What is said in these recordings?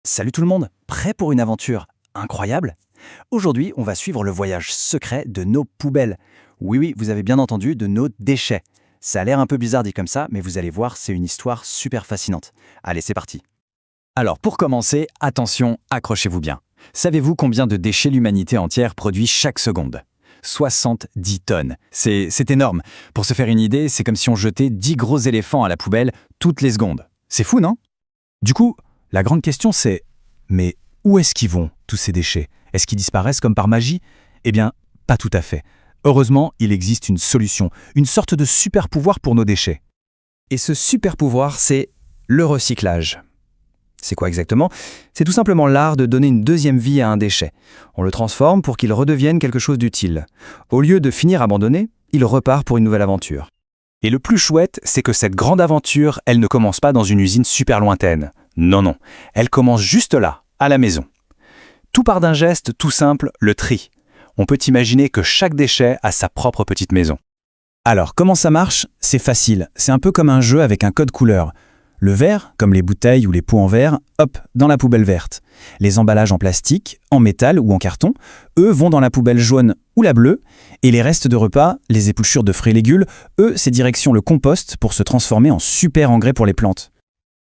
Salut tout le monde, prêt pour une aventure incroyable? Aujourd'hui, on va suivre le voyage secret de nos poubelles. Oui, oui, vous avez bien entendu, de nos déchets. Ça a l'air un peu bizarre dit comme ça, mais vous allez voir, c'est une histoire super fascinante. Allez, c'est parti. Alors, pour commencer, attention, accrochez-vous bien. Savez-vous combien de déchets l'humanité entière produit chaque seconde? 70 tonnes. C'est énorme. Pour se faire une idée, c'est comme si on jetait 10 gros éléphants à la poubelle toutes les secondes. C'est fou, non? Du coup, la grande question c'est, mais où est-ce qu'ils vont, tous ces déchets? Est-ce qu'ils disparaissent comme par magie? Eh bien, pas tout à fait. Heureusement, il existe une solution, une sorte de super pouvoir pour nos déchets. Et ce super pouvoir, c'est le recyclage. C'est quoi exactement? C'est tout simplement l'art de donner une deuxième vie à un déchet. On le transforme pour qu'il redevienne quelque chose d'utile. Au lieu de finir abandonné, il repart pour une nouvelle aventure. Et le plus chouette, c'est que cette grande aventure, elle ne commence pas dans une usine super lointaine. Non, non, elle commence juste là, à la maison. Tout part d'un geste tout simple, le tri. On peut imaginer que chaque déchet a sa propre petite maison. Alors, comment ça marche? C'est facile, c'est un peu comme un jeu avec un code couleur. Le verre, comme les bouteilles ou les pots en verre, hop, dans la poubelle verte. Les emballages en plastique, en métal ou en carton, eux vont dans la poubelle jaune ou la bleue, et les restes de repas, les épluchures de fruits et légumes, eux, c'est direction le compost pour se transformer en super engrais pour les plantes.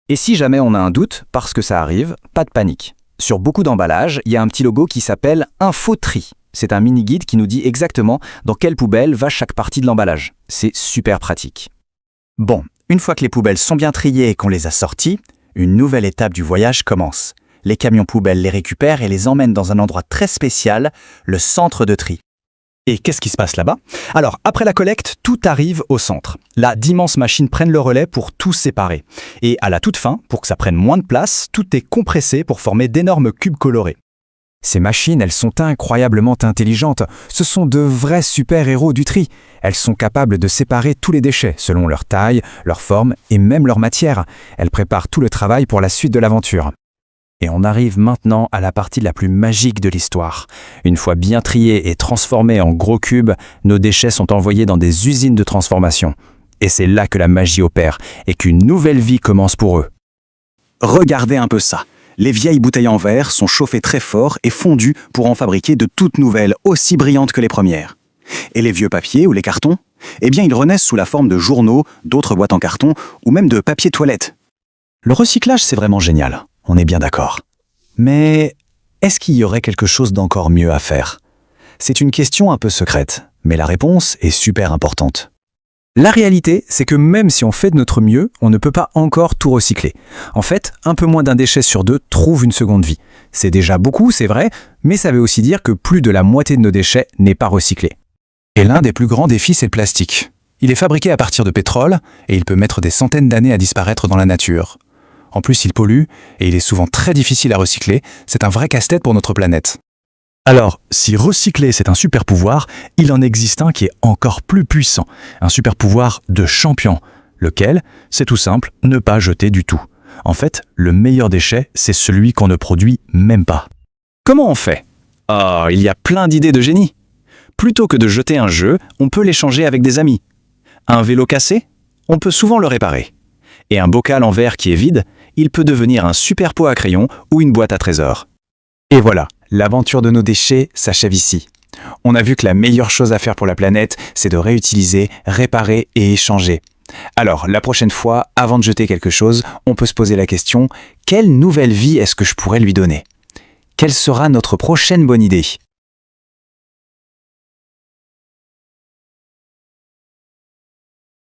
Et si jamais on a un doute, parce que ça arrive, pas de panique. Sur beaucoup d'emballages, il y a un petit logo qui s'appelle Info-Tri. C'est un mini-guide qui nous dit exactement dans quelle poubelle va chaque partie de l'emballage. C'est super pratique. Bon, une fois que les poubelles sont bien triées et qu'on les a sorties, une nouvelle étape du voyage commence. Les camions poubelles les récupèrent et les emmènent dans un endroit très spécial, le centre de tri. Et qu'est-ce qui se passe là-bas? Alors, après la collecte, tout arrive au centre. Là, d'immenses machines prennent le relais pour tout séparer. Et à la toute fin, pour que ça prenne moins de place, tout est compressé pour former d'énormes cubes colorés. Ces machines, elles sont incroyablement intelligentes. Ce sont de vrais super-héros du tri. Elles sont capables de séparer tous les déchets, selon leur taille, leur forme et même leur matière. Elles préparent tout le travail pour la suite de l'aventure. Et on arrive maintenant à la partie la plus magique de l'histoire. Une fois bien triés et transformés en gros cubes, nos déchets sont envoyés dans des usines de transformation. Et c'est là que la magie opère et qu'une nouvelle vie commence pour eux. Regardez un peu ça. Les vieilles bouteilles en verre sont chauffées très fort et fondues pour en fabriquer de toutes nouvelles, aussi brillantes que les premières. Et les vieux papiers ou les cartons? Eh bien, ils renaissent sous la forme de journaux, d'autres boîtes en carton ou même de papier toilette. Le recyclage, c'est vraiment génial. On est bien d'accord. Mais est-ce qu'il y aurait quelque chose d'encore mieux à faire? C'est une question un peu secrète, mais la réponse est super importante. La réalité, c'est que même si on fait de notre mieux, on ne peut pas encore tout recycler. En fait, un peu moins d'un déchet sur deux trouve une seconde vie. C'est déjà beaucoup, c'est vrai, mais ça veut aussi dire que plus de la moitié de nos déchets n'est pas recyclé. Et l'un des plus grands défis, c'est le plastique. Il est fabriqué à partir de pétrole et il peut mettre des centaines d'années à disparaître dans la nature. En plus, il pollue et il est souvent très difficile à recycler. C'est un vrai casse-tête pour notre planète. Alors, si recycler c'est un super pouvoir, il en existe un qui est encore plus puissant. Un super pouvoir de champion. Lequel? C'est tout simple, ne pas jeter du tout. En fait, le meilleur déchet, c'est celui qu'on ne produit même pas. Comment on fait? Oh, il y a plein d'idées de génie. Plutôt que de jeter un jeu, on peut l'échanger avec des amis. Un vélo cassé? On peut souvent le réparer. Et un bocal en verre qui est vide, il peut devenir un super pot à crayon ou une boîte à trésors. Et voilà, l'aventure de nos déchets s'achève ici. On a vu que la meilleure chose à faire pour la planète, c'est de réutiliser, réparer et échanger. Alors, la prochaine fois, avant de jeter quelque chose, on peut se poser la question, quelle nouvelle vie est-ce que je pourrais lui donner? Quelle sera notre prochaine bonne idée?